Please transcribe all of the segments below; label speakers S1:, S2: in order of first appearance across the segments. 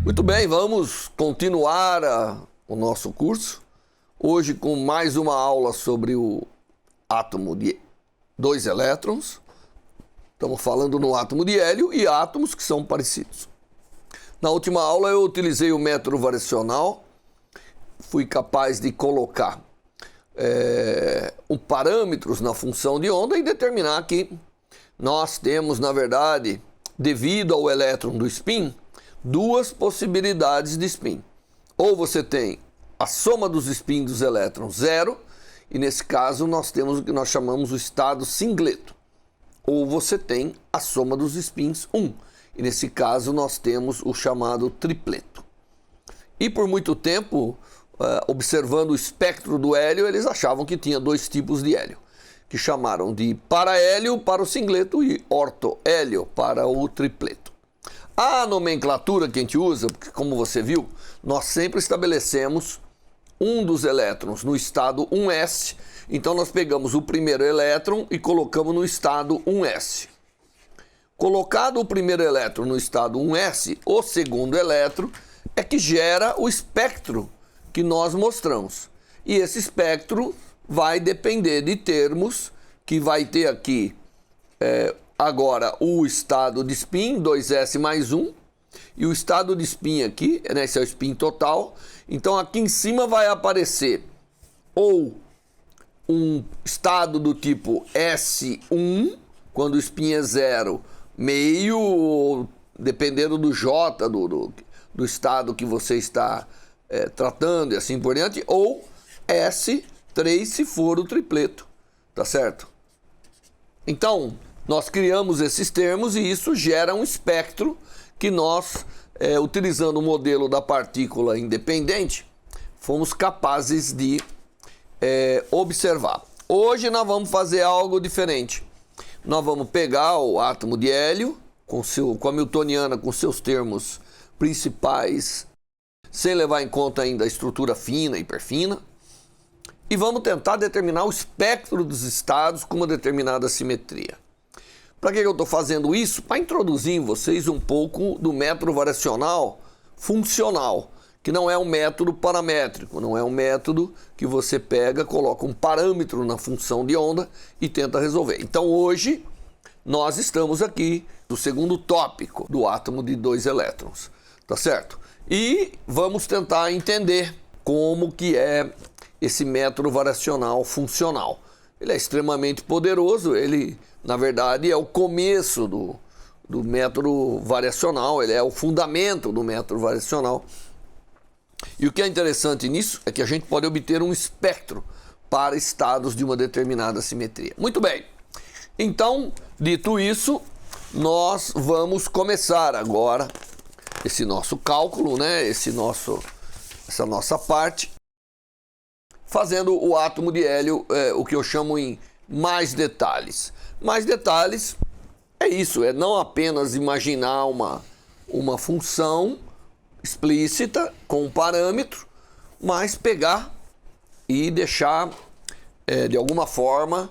S1: Muito bem, vamos continuar o nosso curso. Hoje com mais uma aula sobre o átomo de 2 elétrons. Estamos falando no átomo de hélio e átomos que são parecidos. Na última aula eu utilizei o método variacional. Fui capaz de colocar parâmetros na função de onda e determinar que nós temos, na verdade, devido ao elétron do spin, duas possibilidades de spin. Ou você tem a soma dos spins dos elétrons zero, e nesse caso nós temos o que nós chamamos o estado singleto. Ou você tem a soma dos spins 1, e nesse caso nós temos o chamado tripleto. E por muito tempo, observando o espectro do hélio, eles achavam que tinha dois tipos de hélio, que chamaram de para-hélio para o singleto e orto-hélio para o tripleto. A nomenclatura que a gente usa, porque como você viu, nós sempre estabelecemos um dos elétrons no estado 1s, então nós pegamos o primeiro elétron e colocamos no estado 1s. Colocado o primeiro elétron no estado 1s, o segundo elétron é que gera o espectro que nós mostramos. E esse espectro vai depender de termos que vai ter aqui agora o estado de spin, 2s mais 1, e o estado de spin aqui, né, esse é o spin total. Então aqui em cima vai aparecer ou um estado do tipo S1, quando o spin é zero, meio, dependendo do J, do estado que você está tratando e assim por diante, ou S3 se for o tripleto, tá certo? Então, nós criamos esses termos e isso gera um espectro que nós, utilizando o modelo da partícula independente, fomos capazes de observar. Hoje nós vamos fazer algo diferente. Nós vamos pegar o átomo de hélio, com a Hamiltoniana, com seus termos principais, sem levar em conta ainda a estrutura fina e hiperfina, e vamos tentar determinar o espectro dos estados com uma determinada simetria. Para que eu estou fazendo isso? Para introduzir em vocês um pouco do método variacional funcional, que não é um método paramétrico, não é um método que você pega, coloca um parâmetro na função de onda e tenta resolver. Então hoje nós estamos aqui no segundo tópico do átomo de 2 elétrons, tá certo? E vamos tentar entender como que é esse método variacional funcional. Ele é extremamente poderoso, ele na verdade é o começo do método variacional, ele é o fundamento do método variacional. E o que é interessante nisso é que a gente pode obter um espectro para estados de uma determinada simetria. Muito bem, então, dito isso, nós vamos começar agora esse nosso cálculo, né? Essa nossa parte, fazendo o átomo de hélio, o que eu chamo em mais detalhes. Mais detalhes é isso, é não apenas imaginar uma função explícita com um parâmetro, mas pegar e deixar de alguma forma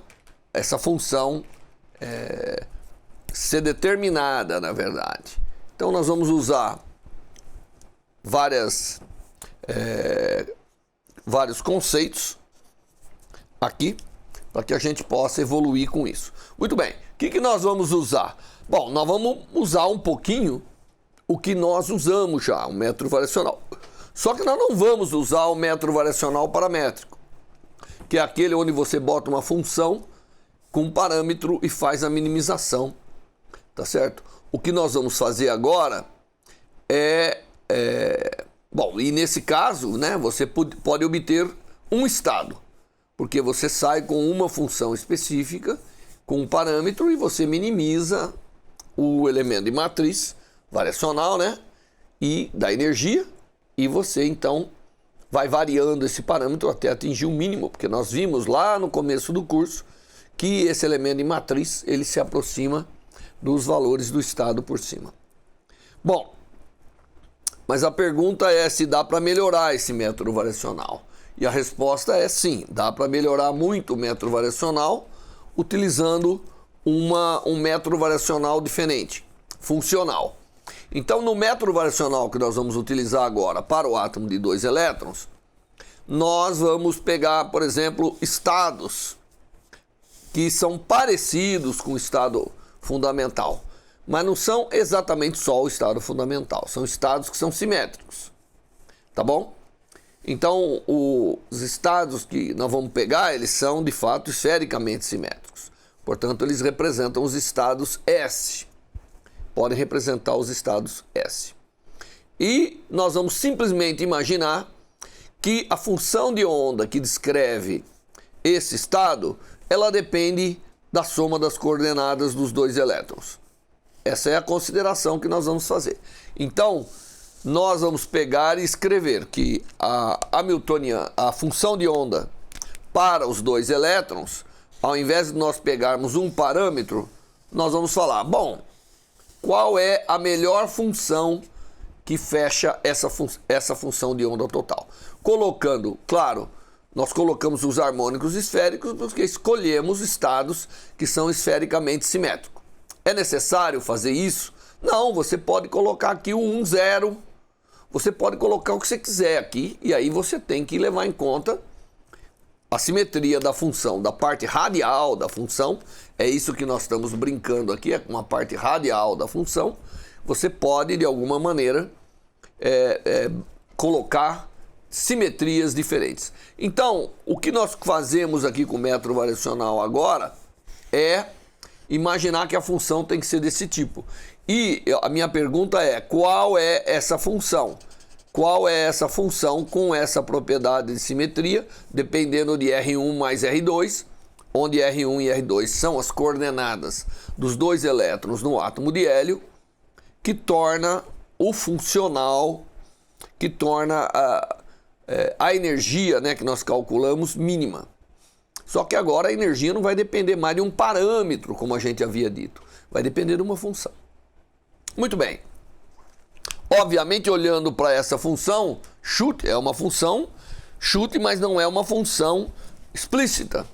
S1: essa função ser determinada, na verdade. Então nós vamos usar vários conceitos aqui para que a gente possa evoluir com isso. Muito bem, o que nós vamos usar? Bom, nós vamos usar um pouquinho o que nós usamos já, o método variacional. Só que nós não vamos usar o método variacional paramétrico, que é aquele onde você bota uma função com um parâmetro e faz a minimização, tá certo? O que nós vamos fazer agora bom, e nesse caso, né, você pode obter um estado, porque você sai com uma função específica, com um parâmetro, e você minimiza o elemento de matriz variacional, né, e da energia, e você então vai variando esse parâmetro até atingir o mínimo, porque nós vimos lá no começo do curso que esse elemento de matriz, ele se aproxima dos valores do estado por cima. Bom, mas a pergunta é se dá para melhorar esse método variacional. E a resposta é sim, dá para melhorar muito o método variacional utilizando um método variacional diferente, funcional. Então, no método variacional que nós vamos utilizar agora para o átomo de 2 elétrons, nós vamos pegar, por exemplo, estados que são parecidos com o estado fundamental, mas não são exatamente só o estado fundamental, são estados que são simétricos, tá bom? Então, os estados que nós vamos pegar, eles são de fato esfericamente simétricos, portanto, eles representam os estados S, podem representar os estados S. E nós vamos simplesmente imaginar que a função de onda que descreve esse estado, ela depende da soma das coordenadas dos 2 elétrons. Essa é a consideração que nós vamos fazer. Então, nós vamos pegar e escrever que a função de onda para os 2 elétrons, ao invés de nós pegarmos um parâmetro, nós vamos falar, bom, qual é a melhor função que fecha essa função de onda total? Colocando, claro, nós colocamos os harmônicos esféricos porque escolhemos estados que são esfericamente simétricos. É necessário fazer isso? Não, você pode colocar aqui o 1, 0, você pode colocar o que você quiser aqui, e aí você tem que levar em conta a simetria da função, da parte radial da função. É isso que nós estamos brincando aqui, é com a parte radial da função. Você pode, de alguma maneira, colocar simetrias diferentes. Então, o que nós fazemos aqui com o método variacional agora é imaginar que a função tem que ser desse tipo. E a minha pergunta é, qual é essa função? Qual é essa função com essa propriedade de simetria, dependendo de R1 mais R2, onde R1 e R2 são as coordenadas dos 2 elétrons no átomo de hélio, que torna o funcional, que torna a energia, né, que nós calculamos mínima. Só que agora a energia não vai depender mais de um parâmetro, como a gente havia dito. Vai depender de uma função. Muito bem. Obviamente, olhando para essa função, chute é uma função chute, mas não é uma função explícita.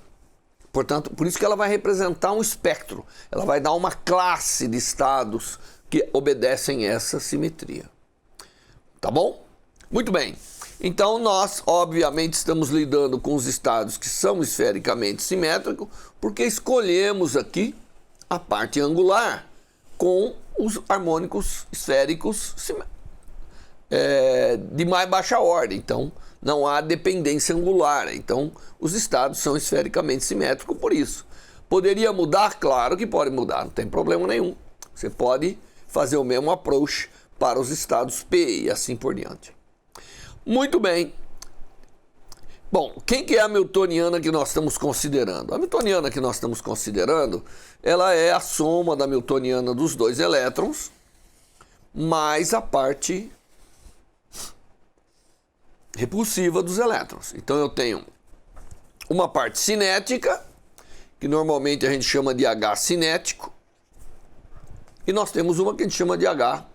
S1: Portanto, por isso que ela vai representar um espectro. Ela vai dar uma classe de estados que obedecem essa simetria. Tá bom? Muito bem. Então, nós, obviamente, estamos lidando com os estados que são esfericamente simétricos, porque escolhemos aqui a parte angular com os harmônicos esféricos de mais baixa ordem. Então, não há dependência angular. Então, os estados são esfericamente simétricos por isso. Poderia mudar? Claro que pode mudar, não tem problema nenhum. Você pode fazer o mesmo approach para os estados P e assim por diante. Muito bem. Bom, quem que é a hamiltoniana que nós estamos considerando? A hamiltoniana que nós estamos considerando, ela é a soma da hamiltoniana dos 2 elétrons, mais a parte repulsiva dos elétrons. Então eu tenho uma parte cinética, que normalmente a gente chama de H cinético, e nós temos uma que a gente chama de H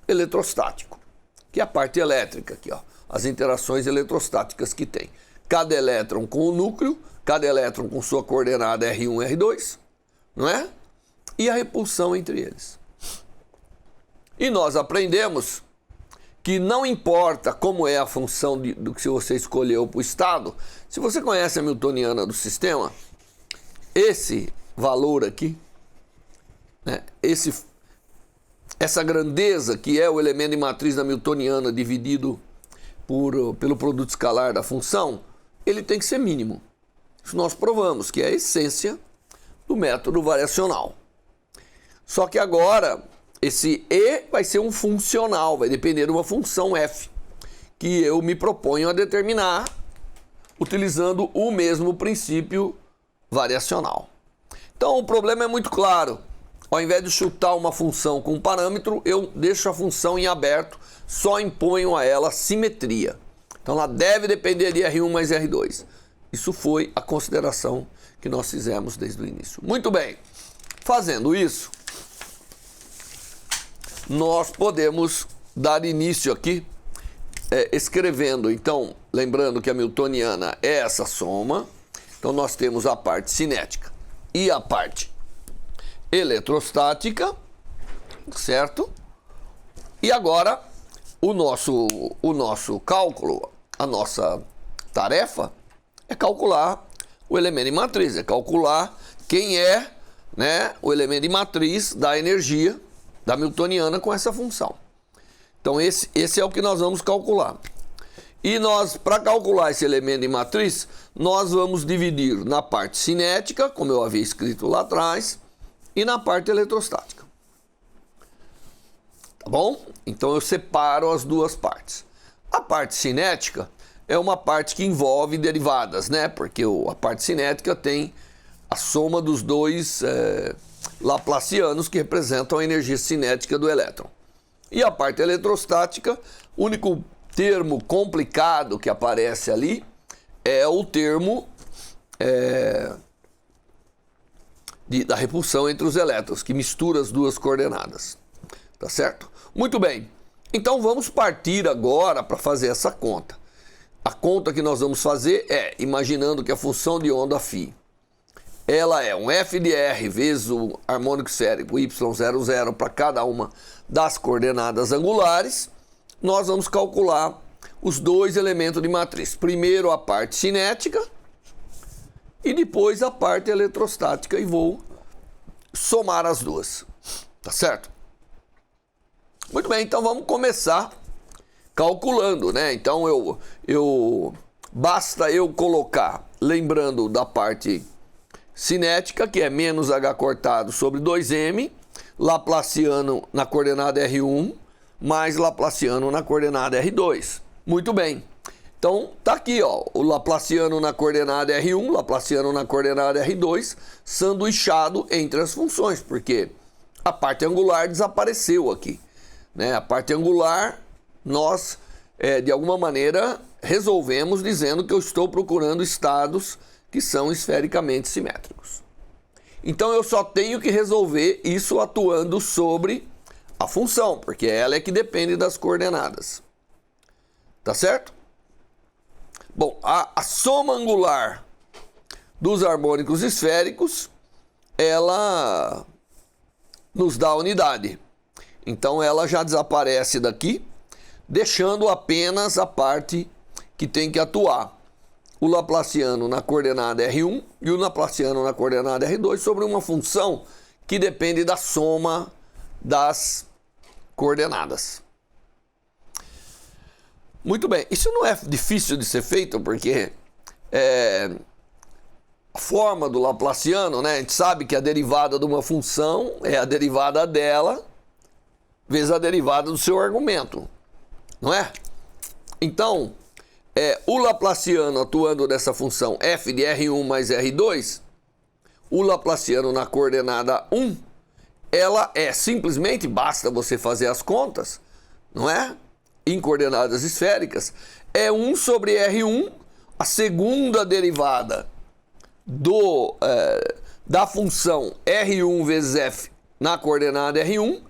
S1: eletrostático, que é a parte elétrica aqui, ó, as interações eletrostáticas que tem. Cada elétron com o núcleo, cada elétron com sua coordenada R1 e R2, não é? E a repulsão entre eles. E nós aprendemos que não importa como é a função do que você escolheu para o estado, se você conhece a hamiltoniana do sistema, esse valor aqui, né, essa grandeza que é o elemento de matriz da hamiltoniana dividido pelo produto escalar da função, ele tem que ser mínimo. Isso nós provamos, que é a essência do método variacional. Só que agora, esse E vai ser um funcional, vai depender de uma função f, que eu me proponho a determinar utilizando o mesmo princípio variacional. Então o problema é muito claro. Ao invés de chutar uma função com um parâmetro, eu deixo a função em aberto, só imponho a ela simetria. Então ela deve depender de R1 mais R2. Isso foi a consideração que nós fizemos desde o início. Muito bem. Fazendo isso, nós podemos dar início aqui, escrevendo, então, lembrando que a hamiltoniana é essa soma. Então nós temos a parte cinética e a parte eletrostática. certo? E agora o nosso cálculo, a nossa tarefa é calcular o elemento de matriz, é calcular quem é, né, o elemento de matriz da energia da Hamiltoniana com essa função. Então esse é o que nós vamos calcular. E nós, para calcular esse elemento de matriz, nós vamos dividir na parte cinética, como eu havia escrito lá atrás, e na parte eletrostática. Tá bom? Então eu separo as duas partes. A parte cinética é uma parte que envolve derivadas, né? Porque a parte cinética tem a soma dos dois laplacianos que representam a energia cinética do elétron. E a parte eletrostática, o único termo complicado que aparece ali é o termo da repulsão entre os elétrons, que mistura as duas coordenadas. Tá certo? Muito bem. Então vamos partir agora para fazer essa conta. A conta que nós vamos fazer é, imaginando que a função de onda φ, ela é um f de r vezes o harmônico esférico y00 para cada uma das coordenadas angulares, nós vamos calcular os dois elementos de matriz. Primeiro a parte cinética e depois a parte eletrostática e vou somar as duas. Tá certo? Muito bem, então vamos começar calculando, né? Então basta eu colocar, lembrando da parte cinética, que é menos h cortado sobre 2m, laplaciano na coordenada R1, mais laplaciano na coordenada R2. Muito bem. Então, tá aqui, ó, o laplaciano na coordenada R1, laplaciano na coordenada R2, sanduichado entre as funções, porque a parte angular desapareceu aqui, né? A parte angular, nós, de alguma maneira, resolvemos dizendo que eu estou procurando estados que são esfericamente simétricos. Então eu só tenho que resolver isso atuando sobre a função, porque ela é que depende das coordenadas. Tá certo? Bom, a soma angular dos harmônicos esféricos, ela nos dá a unidade. Então ela já desaparece daqui, deixando apenas a parte que tem que atuar. O laplaciano na coordenada R1 e o laplaciano na coordenada R2 sobre uma função que depende da soma das coordenadas. Muito bem, isso não é difícil de ser feito, porque a forma do laplaciano, né, a gente sabe que a derivada de uma função é a derivada dela vezes a derivada do seu argumento, não é? Então, o laplaciano atuando nessa função f de R1 mais R2, o laplaciano na coordenada 1, ela simplesmente, basta você fazer as contas, não é? Em coordenadas esféricas, é 1 sobre R1, a segunda derivada da função R1 vezes f na coordenada R1,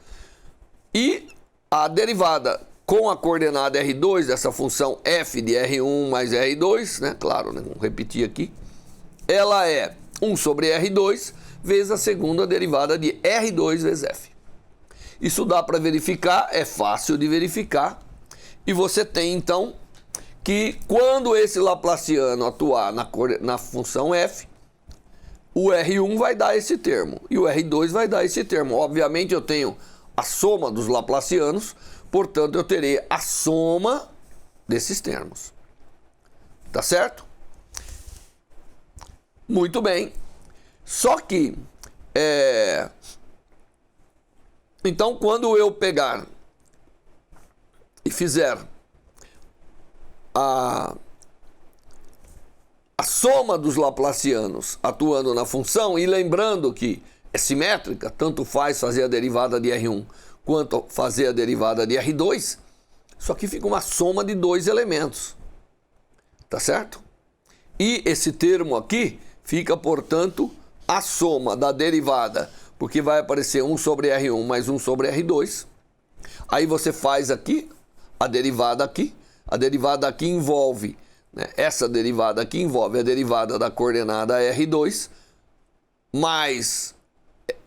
S1: e a derivada com a coordenada R2 dessa função f de R1 mais R2, né? Claro, né? Vamos repetir aqui. Ela é 1 sobre R2 vezes a segunda derivada de R2 vezes f. Isso dá para verificar, é fácil de verificar. E você tem, então, que quando esse laplaciano atuar na função f, o R1 vai dar esse termo e o R2 vai dar esse termo. Obviamente eu tenho a soma dos laplacianos, portanto eu terei a soma desses termos. Tá certo? Muito bem. Só que, então quando eu pegar e fizer a soma dos laplacianos atuando na função, e lembrando que é simétrica, tanto faz fazer a derivada de R1 quanto fazer a derivada de R2, só que fica uma soma de dois elementos, tá certo? E esse termo aqui fica, portanto, a soma da derivada, porque vai aparecer 1 sobre R1 mais 1 sobre R2, aí você faz aqui, a derivada aqui envolve, né, essa derivada aqui envolve a derivada da coordenada R2, mais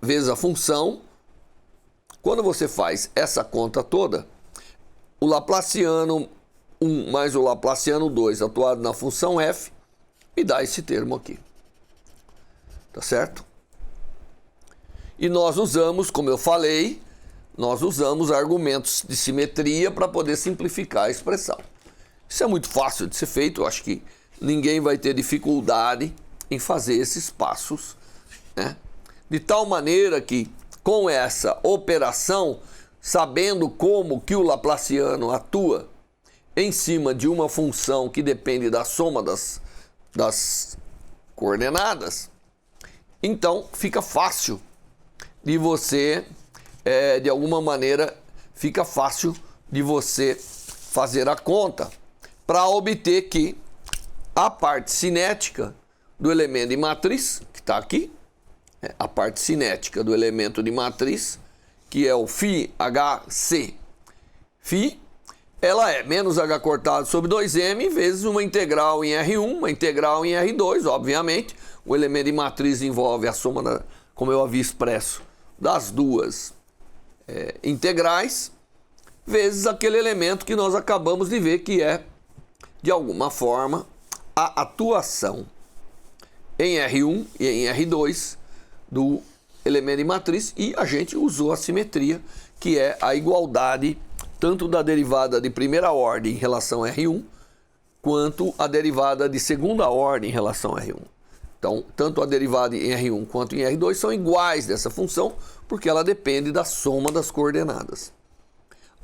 S1: vezes a função, Quando você faz essa conta toda, o Laplaciano 1 mais o Laplaciano 2 atuado na função f e dá esse termo aqui. Tá certo? E nós usamos, como eu falei, nós usamos argumentos de simetria para poder simplificar a expressão. Isso é muito fácil de ser feito, eu acho que ninguém vai ter dificuldade em fazer esses passos, né? De tal maneira que, com essa operação, sabendo como que o Laplaciano atua em cima de uma função que depende da soma das coordenadas, então fica fácil de você, de alguma maneira, fica fácil de você fazer a conta para obter que a parte cinética do elemento de matriz, que está aqui, a parte cinética do elemento de matriz, que é o φHc φ, ela é menos h cortado sobre 2m vezes uma integral em R1, uma integral em R2, obviamente. O elemento de matriz envolve a soma, como eu havia expresso, das duas integrais, vezes aquele elemento que nós acabamos de ver, que é, de alguma forma, a atuação em R1 e em R2 do elemento de matriz, e a gente usou a simetria, que é a igualdade tanto da derivada de primeira ordem em relação a R1, quanto a derivada de segunda ordem em relação a R1. Então, tanto a derivada em R1 quanto em R2 são iguais dessa função, porque ela depende da soma das coordenadas.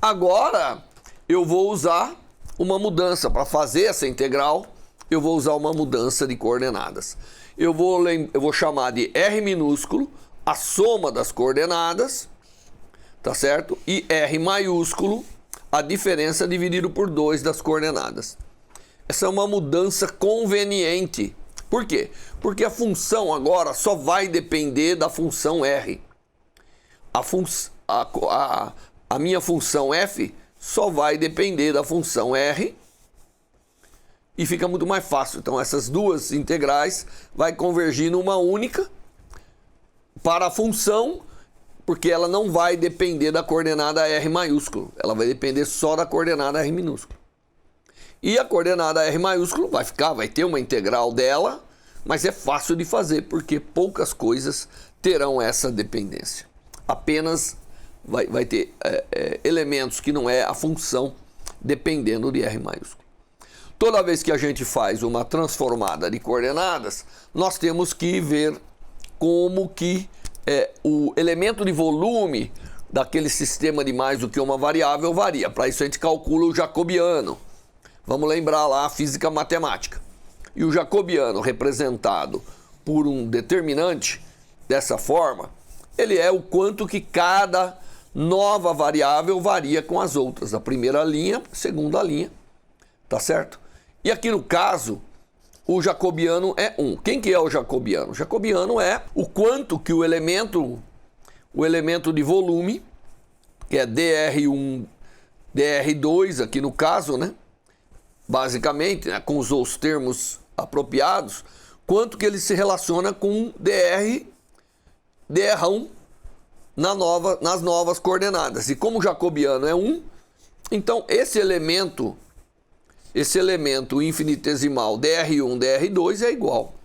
S1: Agora, eu vou usar uma mudança para fazer essa integral. Eu vou usar uma mudança de coordenadas. Eu vou chamar de R minúsculo a soma das coordenadas, tá certo? E R maiúsculo a diferença dividido por 2 das coordenadas. Essa é uma mudança conveniente. Por quê? Porque a função agora só vai depender da função R. A minha função f só vai depender da função R e fica muito mais fácil. Então essas duas integrais vai convergir numa única para a função, porque ela não vai depender da coordenada R maiúsculo, ela vai depender só da coordenada R minúsculo. E a coordenada R maiúsculo vai ter uma integral dela, mas é fácil de fazer, porque poucas coisas terão essa dependência. Apenas vai ter elementos que não é a função dependendo de R maiúsculo. Toda vez que a gente faz uma transformada de coordenadas, nós temos que ver como que o elemento de volume daquele sistema de mais do que uma variável varia. Para isso a gente calcula o jacobiano. Vamos lembrar lá a física matemática. E o jacobiano, representado por um determinante dessa forma, ele é o quanto que cada nova variável varia com as outras. A primeira linha, a segunda linha, tá certo? E aqui no caso, o jacobiano é 1. Quem que é o jacobiano? O jacobiano é o quanto que o elemento de volume, que é dr1, dr2 aqui no caso, né? Basicamente, né, com os termos apropriados, quanto que ele se relaciona com dr1 nas novas coordenadas. E como o jacobiano é 1, então esse elemento infinitesimal dr1, dr2 é igual.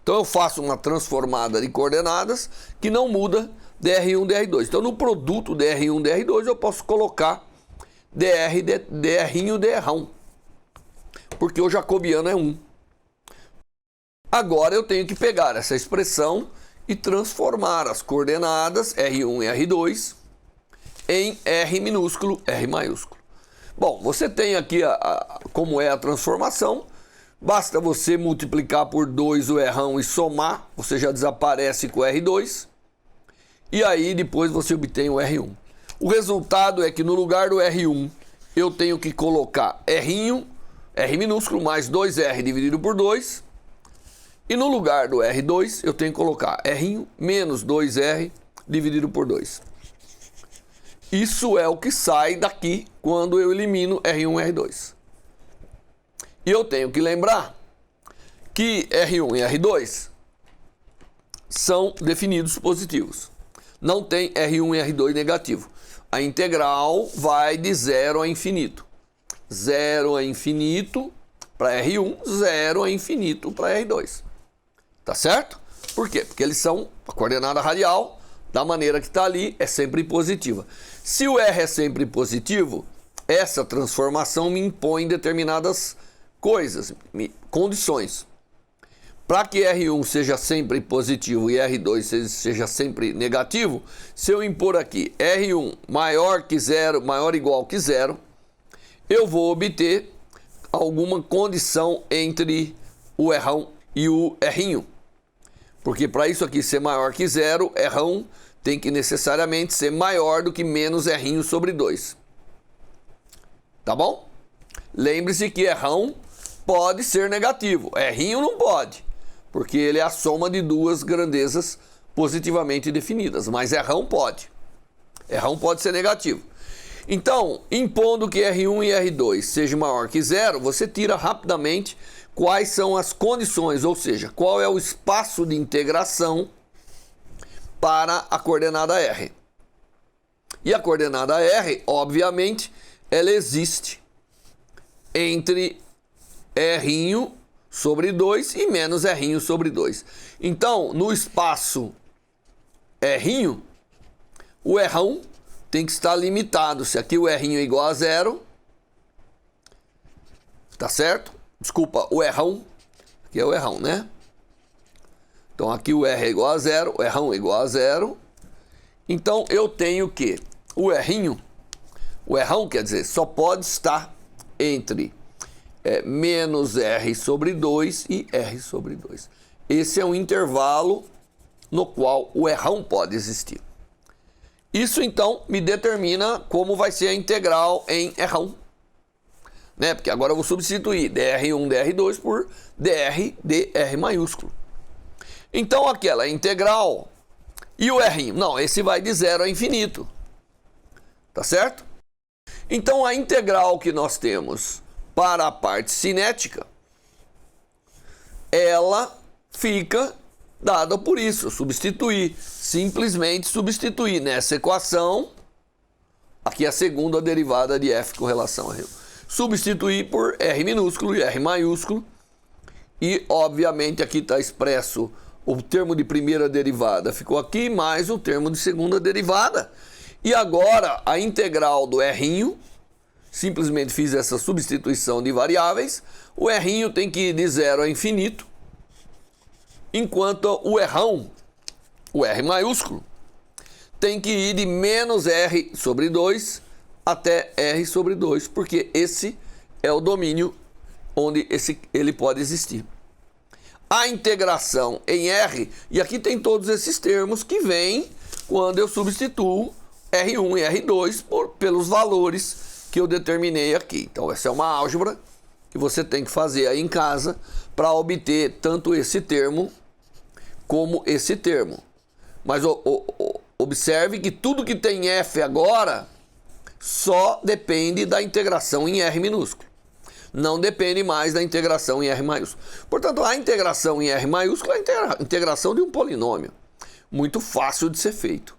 S1: Então eu faço uma transformada de coordenadas que não muda dr1, dr2. Então no produto dr1, dr2 eu posso colocar dr'inho, dr1, porque o jacobiano é 1. Agora eu tenho que pegar essa expressão e transformar as coordenadas R1 e R2 em R minúsculo, R maiúsculo. Bom, você tem aqui como é a transformação. Basta você multiplicar por 2 o R1 e somar, você já desaparece com o R2. E aí depois você obtém o R1. O resultado é que no lugar do R1 eu tenho que colocar R minúsculo mais 2R dividido por 2. E no lugar do R2 eu tenho que colocar R menos 2R dividido por 2. Isso é o que sai daqui quando eu elimino R1 e R2. E eu tenho que lembrar que R1 e R2 são definidos positivos. não tem R1 e R2 negativo. A integral vai de 0 a infinito. 0 a infinito para R1, 0 a infinito para R2. Tá certo? Por quê? Porque eles são a coordenada radial, da maneira que está ali, é sempre positiva. Se o R é sempre positivo, essa transformação me impõe determinadas coisas, condições. Para que R1 seja sempre positivo e R2 seja sempre negativo, se eu impor aqui R1 maior que zero, maior ou igual que zero, eu vou obter alguma condição entre o R1 e o R1. Porque para isso aqui ser maior que zero, R1 tem que necessariamente ser maior do que menos R sobre 2. Tá bom? Lembre-se que R1 pode ser negativo, R não pode, porque ele é a soma de duas grandezas positivamente definidas, mas R1 pode. R1 pode ser negativo. Então, impondo que R1 e R2 seja maior que zero, você tira rapidamente quais são as condições, ou seja, qual é o espaço de integração para a coordenada R. E a coordenada R, obviamente, ela existe entre R sobre 2 e menos R sobre 2. Então, no espaço R, o R1 tem que estar limitado. Se aqui o R é igual a zero, tá certo? Desculpa, o R1, aqui é o R1, né? Então aqui o R é igual a zero, o R1 é igual a zero. Então eu tenho que o R1 quer dizer, só pode estar entre menos R sobre 2 e R sobre 2. Esse é um intervalo no qual o R1 pode existir. Isso então me determina como vai ser a integral em R1. Né? Porque agora eu vou substituir dr1 dr2 por dr de R maiúsculo. Então aquela integral e o R, não, esse vai de 0 a infinito. Tá certo? Então a integral que nós temos para a parte cinética, ela fica dada por isso, simplesmente substituir nessa equação, aqui a segunda derivada de f com relação a R. Substituir por R minúsculo e R maiúsculo, e obviamente aqui está expresso o termo de primeira derivada, ficou aqui, mais o termo de segunda derivada. E agora a integral do R, simplesmente fiz essa substituição de variáveis, o R tem que ir de 0 a infinito, enquanto o R1, o R maiúsculo, tem que ir de menos R sobre 2 até R sobre 2, porque esse é o domínio onde ele pode existir. A integração em R, e aqui tem todos esses termos que vêm quando eu substituo R1 e R2 pelos valores que eu determinei aqui. Então essa é uma álgebra que você tem que fazer aí em casa para obter tanto esse termo como esse termo. Mas observe que tudo que tem F agora só depende da integração em R minúsculo. Não depende mais da integração em R maiúsculo. Portanto, a integração em R maiúsculo é a integração de um polinômio. Muito fácil de ser feito.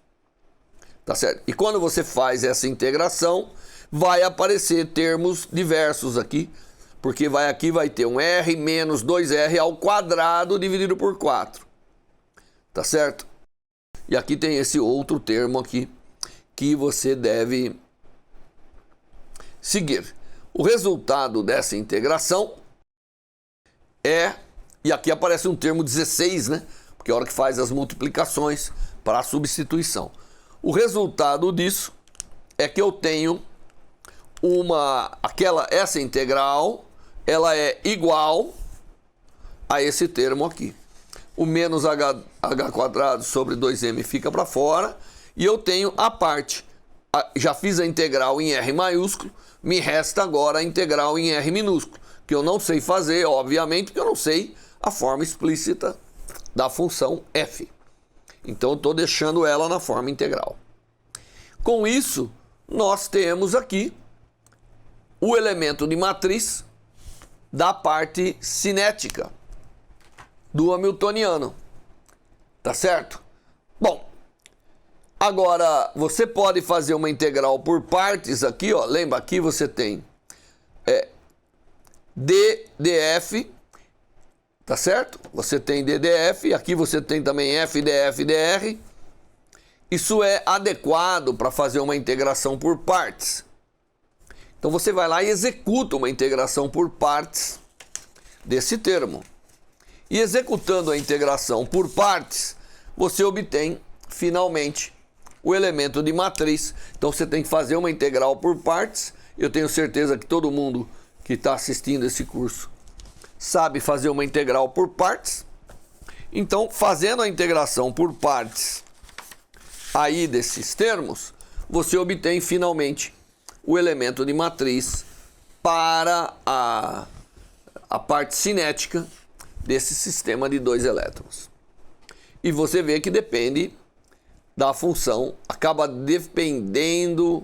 S1: Tá certo? E quando você faz essa integração, vai aparecer termos diversos aqui, porque aqui vai ter um R menos 2R ao quadrado dividido por 4. Tá certo? E aqui tem esse outro termo aqui que você deve seguir. O resultado dessa integração e aqui aparece um termo 16, né? Porque é a hora que faz as multiplicações para a substituição. O resultado disso é que eu tenho essa integral, ela é igual a esse termo aqui. O menos h quadrado sobre 2m fica para fora e eu tenho a parte. Já fiz a integral em R maiúsculo, me resta agora a integral em R minúsculo, que eu não sei fazer, obviamente, porque eu não sei a forma explícita da função f. Então eu estou deixando ela na forma integral. Com isso, nós temos aqui o elemento de matriz da parte cinética do Hamiltoniano. Tá certo? Bom, Agora, você pode fazer uma integral por partes aqui, ó. Lembra, aqui você tem DDF, tá certo? Você tem DDF, aqui você tem também FDF, DR. Isso é adequado para fazer uma integração por partes. Então você vai lá e executa uma integração por partes desse termo. E executando a integração por partes, você obtém finalmente o elemento de matriz. Então você tem que fazer uma integral por partes. Eu tenho certeza que todo mundo que está assistindo esse curso sabe fazer uma integral por partes. Então, fazendo a integração por partes aí desses termos, você obtém finalmente o elemento de matriz para a parte cinética desse sistema de dois elétrons. E você vê que depende da função, acaba dependendo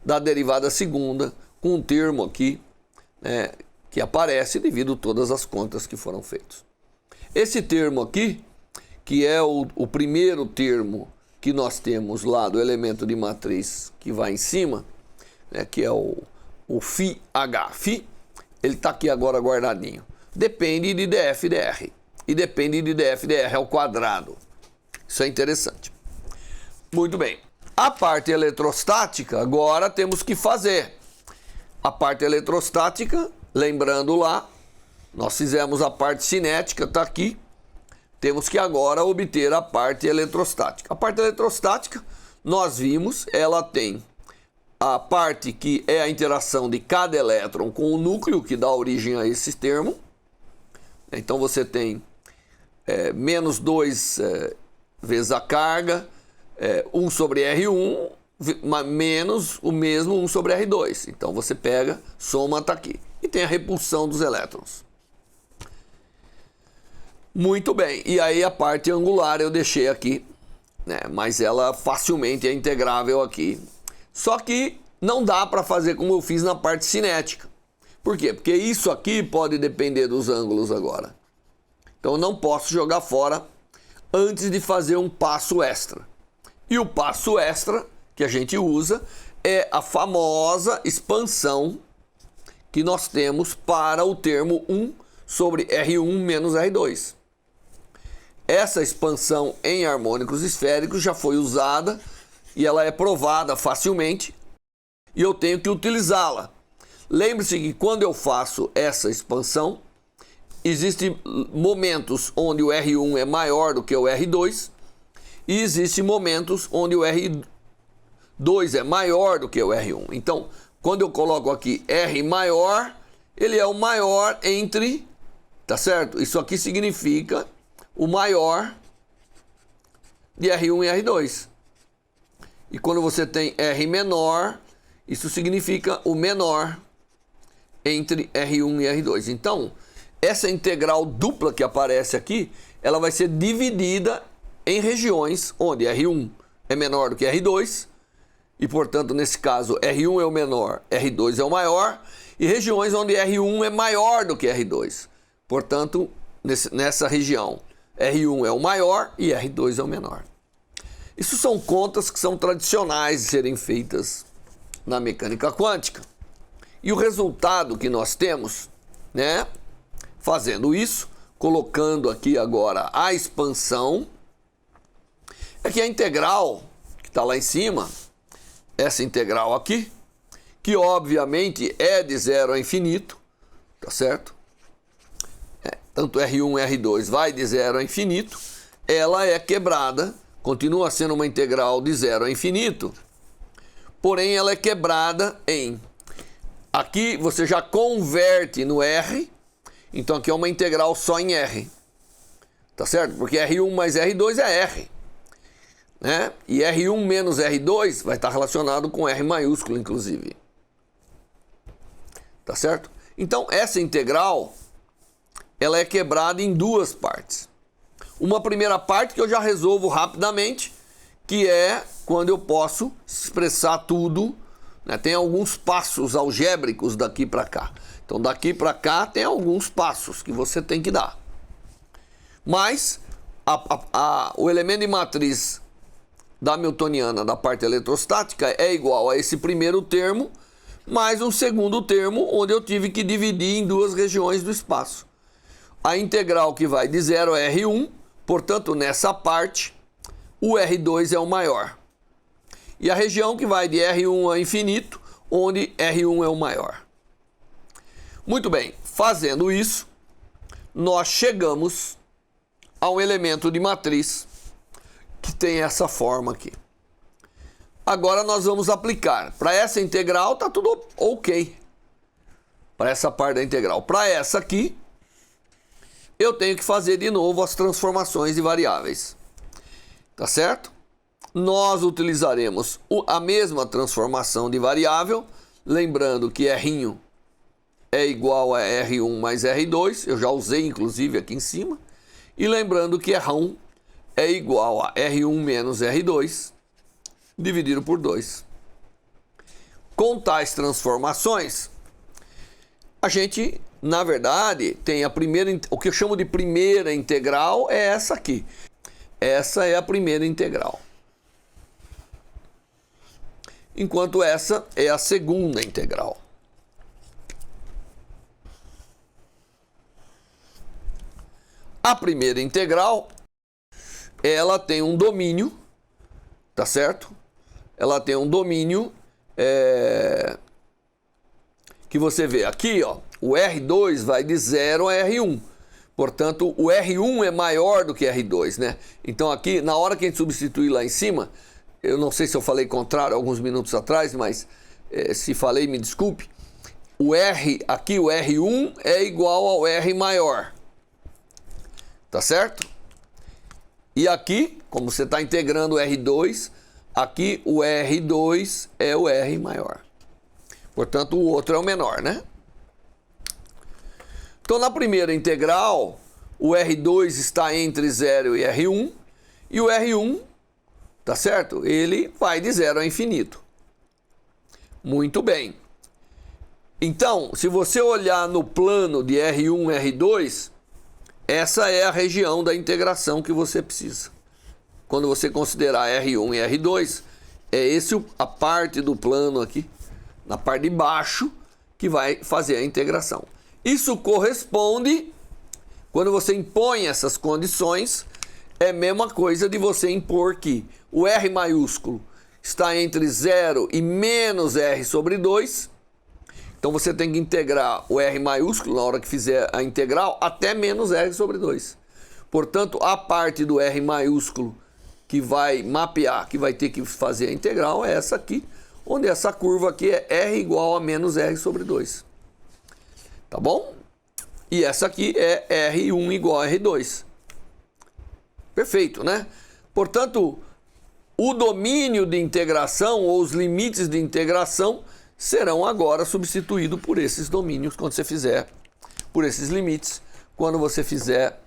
S1: da derivada segunda, com um termo aqui, né, que aparece devido a todas as contas que foram feitas. Esse termo aqui, que é o primeiro termo que nós temos lá do elemento de matriz que vai em cima, né, que é o φH, ele está aqui agora guardadinho. Depende de dF/dr. E depende de dF/dr ao quadrado. Isso é interessante. Muito bem. A parte eletrostática, agora temos que fazer. A parte eletrostática, lembrando lá, nós fizemos a parte cinética, está aqui. Temos que agora obter a parte eletrostática. A parte eletrostática, nós vimos, ela tem a parte que é a interação de cada elétron com o núcleo, que dá origem a esse termo. Então você tem menos 2 vezes a carga, 1 sobre R1, menos o mesmo 1 sobre R2. Então você pega, soma, está aqui. E tem a repulsão dos elétrons. Muito bem. E aí a parte angular eu deixei aqui, né? Mas ela facilmente é integrável aqui. Só que não dá para fazer como eu fiz na parte cinética. Por quê? Porque isso aqui pode depender dos ângulos agora. Então eu não posso jogar fora antes de fazer um passo extra. E o passo extra que a gente usa é a famosa expansão que nós temos para o termo 1 sobre R1 menos R2. Essa expansão em harmônicos esféricos já foi usada e ela é provada facilmente e eu tenho que utilizá-la. Lembre-se que quando eu faço essa expansão, existem momentos onde o R1 é maior do que o R2 e existem momentos onde o R2 é maior do que o R1. Então, quando eu coloco aqui R maior, ele é o maior entre, tá certo? Isso aqui significa o maior de R1 e R2. E quando você tem R menor, isso significa o menor entre R1 e R2. Então, essa integral dupla que aparece aqui, ela vai ser dividida em regiões onde R1 é menor do que R2, e portanto, nesse caso, R1 é o menor, R2 é o maior, e regiões onde R1 é maior do que R2. Portanto, nessa região, R1 é o maior e R2 é o menor. Isso são contas que são tradicionais de serem feitas na mecânica quântica. E o resultado que nós temos, né, fazendo isso, colocando aqui agora a expansão, é que a integral que está lá em cima, essa integral aqui, que obviamente é de 0 a infinito, tá certo? Tanto R1 e R2 vai de 0 a infinito, ela é quebrada, continua sendo uma integral de 0 a infinito, porém ela é quebrada em... Aqui você já converte no R, então aqui é uma integral só em R, tá certo? Porque R1 mais R2 é R, né? E R1 menos R2 vai estar relacionado com R maiúsculo, inclusive. Tá certo? Então, essa integral, ela é quebrada em duas partes. Uma primeira parte que eu já resolvo rapidamente, que é quando eu posso expressar tudo, né? Tem alguns passos algébricos daqui para cá. Então, daqui para cá tem alguns passos que você tem que dar. Mas, o elemento de matriz da Hamiltoniana da parte eletrostática é igual a esse primeiro termo mais um segundo termo, onde eu tive que dividir em duas regiões do espaço. A integral que vai de 0 a R1, portanto, nessa parte, o R2 é o maior. E a região que vai de R1 a infinito, onde R1 é o maior. Muito bem, fazendo isso, nós chegamos a um elemento de matriz que tem essa forma aqui. Agora nós vamos aplicar. Para essa integral está tudo ok. Para essa parte da integral. Para essa aqui, eu tenho que fazer de novo as transformações de variáveis. Tá certo? Nós utilizaremos a mesma transformação de variável, lembrando que R é igual a R1 mais R2, eu já usei inclusive aqui em cima, e lembrando que R1 é igual a R1 menos R2, dividido por 2. Com tais transformações, a gente, na verdade, tem a primeira, o que eu chamo de primeira integral é essa aqui. Essa é a primeira integral. Enquanto essa é a segunda integral. A primeira integral, ela tem um domínio, tá certo? Ela tem um domínio que você vê aqui, ó, o R2 vai de 0 a R1. Portanto, o R1 é maior do que R2, né? Então aqui, na hora que a gente substituir lá em cima, eu não sei se eu falei contrário alguns minutos atrás, mas se falei, me desculpe. O R, aqui o R1 é igual ao R maior. Tá certo? E aqui, como você está integrando o R2, aqui o R2 é o R maior. Portanto, o outro é o menor, né? Então, na primeira integral, o R2 está entre 0 e R1, e o R1, tá certo? Ele vai de 0 a infinito. Muito bem. Então, se você olhar no plano de R1 e R2, essa é a região da integração que você precisa. Quando você considerar R1 e R2, é esse a parte do plano aqui, na parte de baixo, que vai fazer a integração. Isso corresponde, quando você impõe essas condições, é a mesma coisa de você impor que o R maiúsculo está entre 0 e menos R sobre 2. Então você tem que integrar o R maiúsculo na hora que fizer a integral até menos R sobre 2. Portanto, a parte do R maiúsculo que vai mapear, que vai ter que fazer a integral é essa aqui, onde essa curva aqui é R igual a menos R sobre 2. Tá bom? E essa aqui é R1 igual a R2. Perfeito, né? Portanto, o domínio de integração ou os limites de integração serão agora substituídos por esses domínios quando você fizer, por esses limites, quando você fizer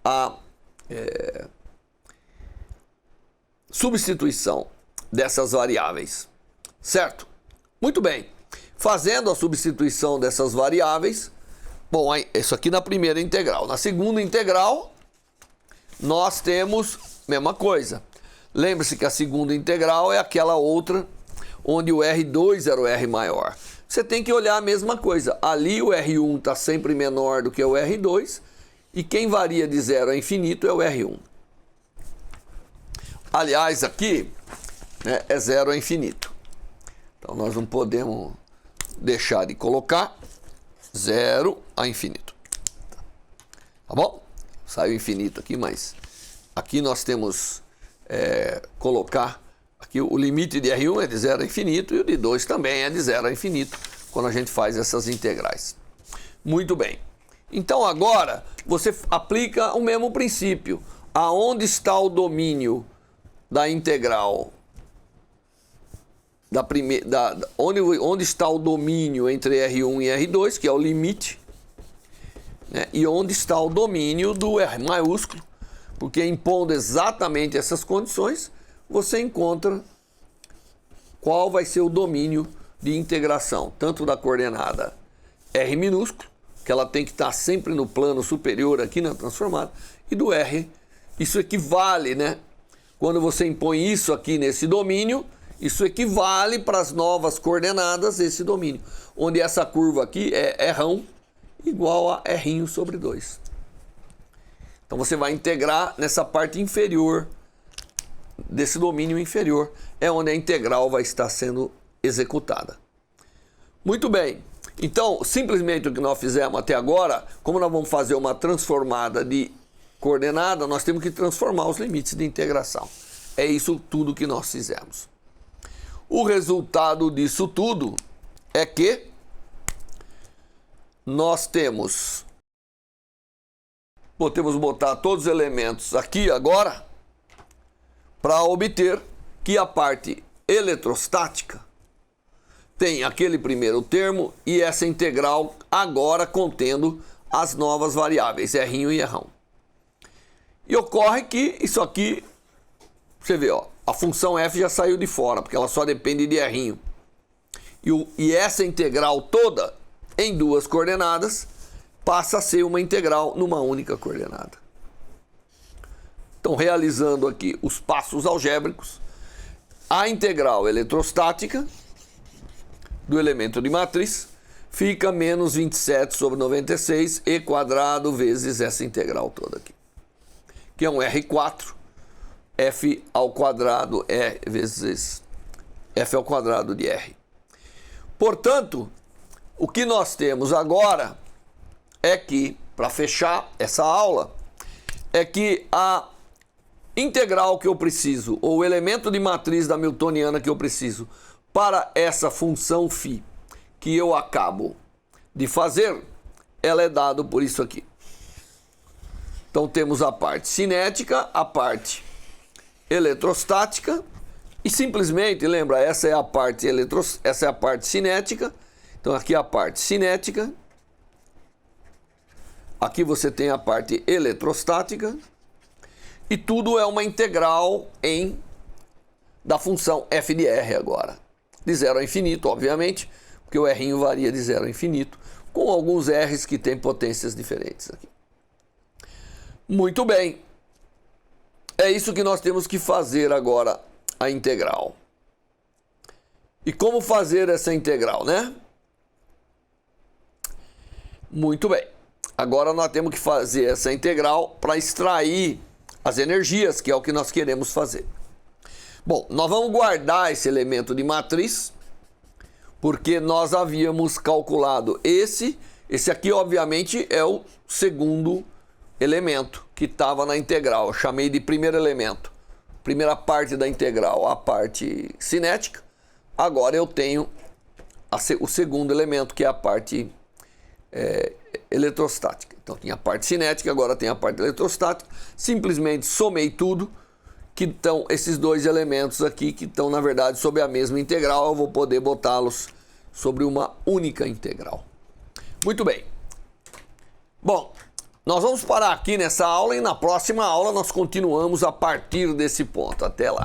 S1: a substituição dessas variáveis, certo? Muito bem. Fazendo a substituição dessas variáveis, bom, isso aqui na primeira integral. Na segunda integral, nós temos a mesma coisa. Lembre-se que a segunda integral é aquela outra onde o R2 era o R maior. Você tem que olhar a mesma coisa. Ali o R1 está sempre menor do que o R2 e quem varia de 0 a infinito é o R1. Aliás, aqui, né, é 0 a infinito. Então nós não podemos deixar de colocar 0 a infinito. Tá bom? Saiu infinito aqui, mas aqui nós temos colocar aqui o limite de R1 é de 0 a infinito e o de 2 também é de 0 a infinito quando a gente faz essas integrais. Muito bem. Então agora você aplica o mesmo princípio. Aonde está o domínio da integral da primeira, onde está o domínio entre R1 e R2, que é o limite, né? E onde está o domínio do R maiúsculo, porque impondo exatamente essas condições, você encontra qual vai ser o domínio de integração, tanto da coordenada R minúsculo, que ela tem que estar sempre no plano superior aqui na transformada, e do R. Isso equivale, né? Quando você impõe isso aqui nesse domínio, isso equivale para as novas coordenadas esse domínio, onde essa curva aqui é R1 igual a R sobre 2. Então você vai integrar nessa parte inferior desse domínio inferior, é onde a integral vai estar sendo executada. Muito bem, então simplesmente o que nós fizemos até agora, como nós vamos fazer uma transformada de coordenada, nós temos que transformar os limites de integração. É isso tudo que nós fizemos. O resultado disso tudo é que nós podemos botar todos os elementos aqui agora para obter que a parte eletrostática tem aquele primeiro termo e essa integral agora contendo as novas variáveis R e R1. E ocorre que isso aqui, você vê, ó, a função f já saiu de fora, porque ela só depende de R. E essa integral toda, em duas coordenadas, passa a ser uma integral numa única coordenada. Então, realizando aqui os passos algébricos, a integral eletrostática do elemento de matriz fica menos 27 sobre 96 e quadrado vezes essa integral toda aqui, que é um R4, f ao quadrado é vezes f ao quadrado de R. Portanto, o que nós temos agora é que, para fechar essa aula, é que a integral que eu preciso, ou o elemento de matriz da Hamiltoniana que eu preciso para essa função φ que eu acabo de fazer, ela é dado por isso aqui. Então temos a parte cinética, a parte eletrostática e simplesmente, lembra, essa é a parte cinética. Então aqui é a parte cinética. Aqui você tem a parte eletrostática. E tudo é uma integral da função f de r agora. De 0 a infinito, obviamente, porque o r varia de 0 a infinito, com alguns r's que têm potências diferentes aqui. Muito bem. É isso que nós temos que fazer agora, a integral. E como fazer essa integral, né? Muito bem. Agora nós temos que fazer essa integral para extrair as energias, que é o que nós queremos fazer. Bom, nós vamos guardar esse elemento de matriz, porque nós havíamos calculado esse aqui, obviamente, é o segundo elemento que estava na integral. Eu chamei de primeiro elemento. Primeira parte da integral, a parte cinética. Agora eu tenho o segundo elemento, que é a parte eletrostática. Então tinha a parte cinética, agora tem a parte eletrostática. Simplesmente somei tudo, que estão esses dois elementos aqui, que estão na verdade sobre a mesma integral. Eu vou poder botá-los sobre uma única integral. Muito bem. Bom, nós vamos parar aqui nessa aula e na próxima aula nós continuamos a partir desse ponto. Até lá.